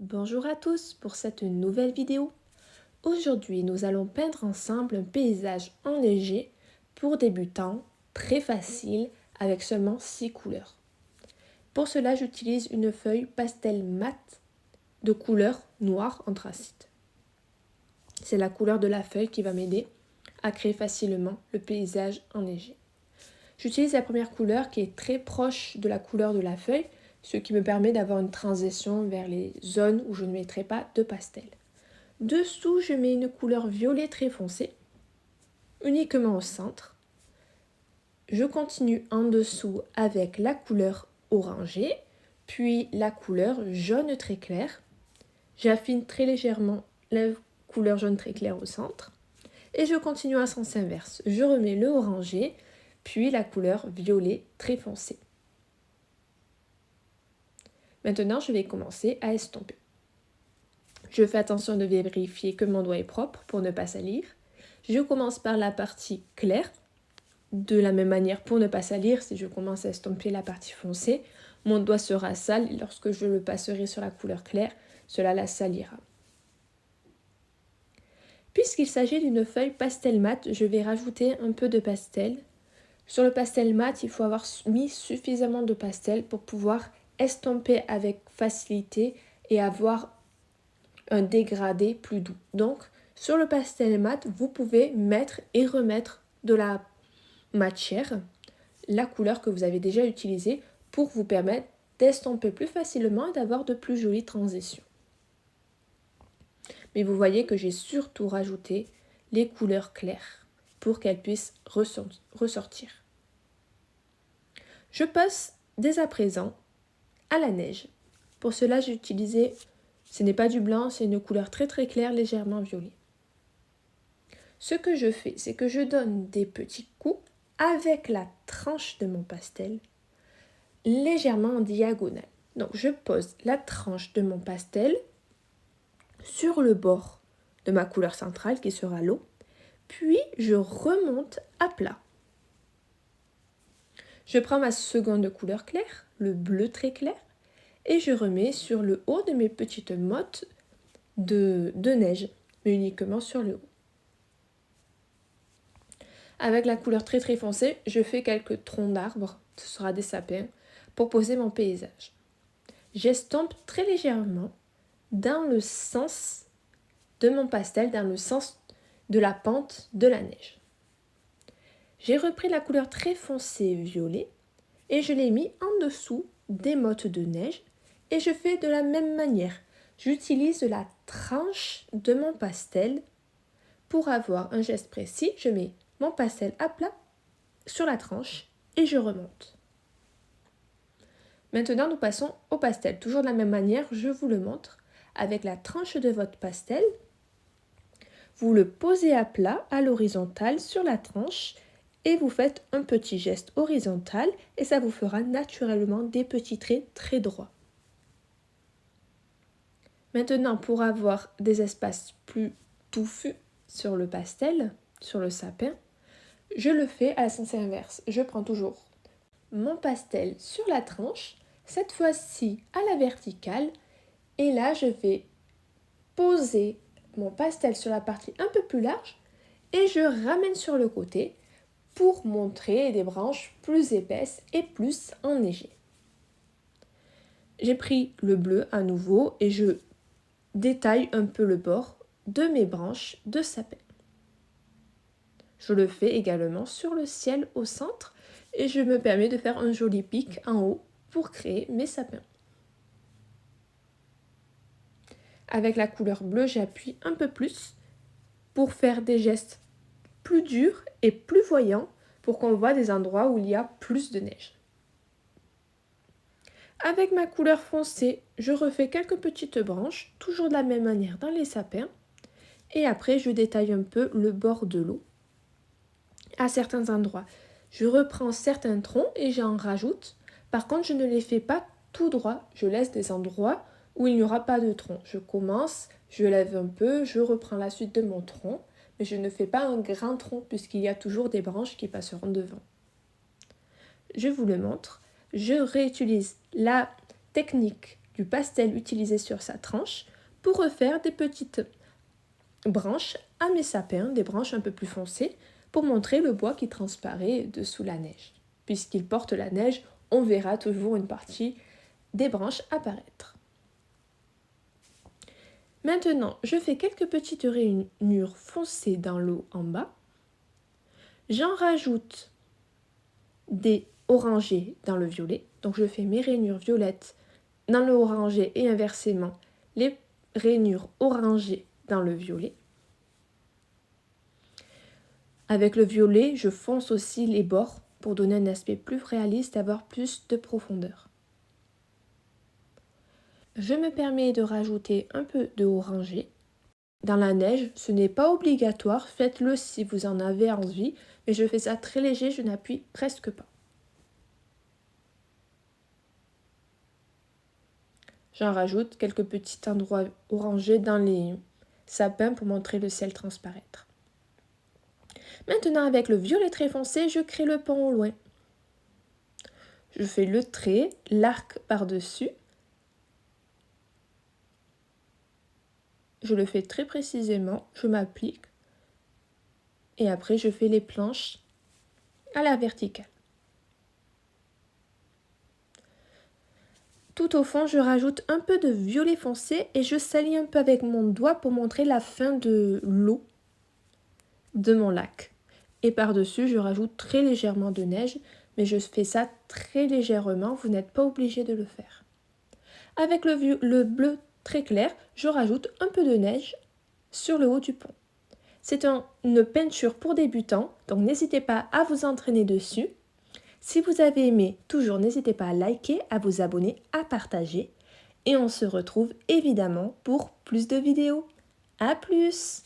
Bonjour à tous pour cette nouvelle vidéo. Aujourd'hui, nous allons peindre ensemble un paysage enneigé pour débutants, très facile, avec seulement 6 couleurs. Pour cela, j'utilise une feuille pastel mat de couleur noire anthracite. C'est la couleur de la feuille qui va m'aider à créer facilement le paysage enneigé. J'utilise la première couleur qui est très proche de la couleur de la feuille, ce qui me permet d'avoir une transition vers les zones où je ne mettrai pas de pastel. Dessous, je mets une couleur violet très foncé, uniquement au centre. Je continue en dessous avec la couleur orangée, puis la couleur jaune très clair. J'affine très légèrement la couleur jaune très clair au centre. Et je continue à sens inverse. Je remets le orangé, puis la couleur violet très foncé. Maintenant, je vais commencer à estomper. Je fais attention de vérifier que mon doigt est propre pour ne pas salir. Je commence par la partie claire. De la même manière, pour ne pas salir, si je commence à estomper la partie foncée, mon doigt sera sale et lorsque je le passerai sur la couleur claire, cela la salira. Puisqu'il s'agit d'une feuille pastel mat, je vais rajouter un peu de pastel. Sur le pastel mat, il faut avoir mis suffisamment de pastel pour pouvoir estomper avec facilité et avoir un dégradé plus doux. Donc, sur le pastel mat, vous pouvez mettre et remettre de la matière, la couleur que vous avez déjà utilisée pour vous permettre d'estomper plus facilement et d'avoir de plus jolies transitions. Mais vous voyez que j'ai surtout rajouté les couleurs claires pour qu'elles puissent ressortir. Je passe dès à présent à la neige. Pour cela, j'ai utilisé, ce n'est pas du blanc, c'est une couleur très très claire, légèrement violet. Ce que je fais, c'est que je donne des petits coups avec la tranche de mon pastel, légèrement en diagonale. Donc je pose la tranche de mon pastel sur le bord de ma couleur centrale qui sera l'eau, puis je remonte à plat. Je prends ma seconde couleur claire, le bleu très clair, et je remets sur le haut de mes petites mottes de neige, mais uniquement sur le haut. Avec la couleur très très foncée, je fais quelques troncs d'arbres, ce sera des sapins, pour poser mon paysage. J'estompe très légèrement dans le sens de mon pastel, dans le sens de la pente de la neige. J'ai repris la couleur très foncée violet et je l'ai mis en dessous des mottes de neige et je fais de la même manière. J'utilise la tranche de mon pastel pour avoir un geste précis. Je mets mon pastel à plat sur la tranche et je remonte. Maintenant, nous passons au pastel. Toujours de la même manière, je vous le montre. Avec la tranche de votre pastel, vous le posez à plat, à l'horizontale, sur la tranche et vous faites un petit geste horizontal et ça vous fera naturellement des petits traits très droits. Maintenant, pour avoir des espaces plus touffus sur le pastel, sur le sapin, je le fais à sens inverse. Je prends toujours mon pastel sur la tranche, cette fois-ci à la verticale, et là je vais poser mon pastel sur la partie un peu plus large et je ramène sur le côté pour montrer des branches plus épaisses et plus enneigées. J'ai pris le bleu à nouveau et je détaille un peu le bord de mes branches de sapin. Je le fais également sur le ciel au centre et je me permets de faire un joli pic en haut pour créer mes sapins. Avec la couleur bleue, j'appuie un peu plus pour faire des gestes plus durs et plus voyants pour qu'on voit des endroits où il y a plus de neige. Avec ma couleur foncée, je refais quelques petites branches, toujours de la même manière dans les sapins. Et après, je détaille un peu le bord de l'eau à certains endroits. Je reprends certains troncs et j'en rajoute. Par contre, je ne les fais pas tout droit. Je laisse des endroits où il n'y aura pas de tronc. Je commence, je lève un peu, je reprends la suite de mon tronc, mais je ne fais pas un grand tronc puisqu'il y a toujours des branches qui passeront devant. Je vous le montre. Je réutilise la technique du pastel utilisé sur sa tranche pour refaire des petites branches à mes sapins, des branches un peu plus foncées, pour montrer le bois qui transparaît dessous la neige. Puisqu'il porte la neige, on verra toujours une partie des branches apparaître. Maintenant, je fais quelques petites rainures foncées dans l'eau en bas. J'en rajoute des orangés dans le violet. Donc je fais mes rainures violettes dans le orangé et inversement les rainures orangées dans le violet. Avec le violet, je fonce aussi les bords pour donner un aspect plus réaliste et avoir plus de profondeur. Je me permets de rajouter un peu de orangé. Dans la neige, ce n'est pas obligatoire, faites-le si vous en avez envie, mais je fais ça très léger, je n'appuie presque pas. J'en rajoute quelques petits endroits orangés dans les sapins pour montrer le ciel transparaître. Maintenant, avec le violet très foncé, je crée le pont au loin. Je fais le trait, l'arc par-dessus. Je le fais très précisément, je m'applique. Et après, je fais les planches à la verticale. Tout au fond, je rajoute un peu de violet foncé et je salis un peu avec mon doigt pour montrer la fin de l'eau de mon lac. Et par-dessus, je rajoute très légèrement de neige, mais je fais ça très légèrement, vous n'êtes pas obligé de le faire. Avec le bleu très clair, je rajoute un peu de neige sur le haut du pont. C'est une peinture pour débutants, donc n'hésitez pas à vous entraîner dessus. Si vous avez aimé, toujours n'hésitez pas à liker, à vous abonner, à partager. Et on se retrouve évidemment pour plus de vidéos. À plus!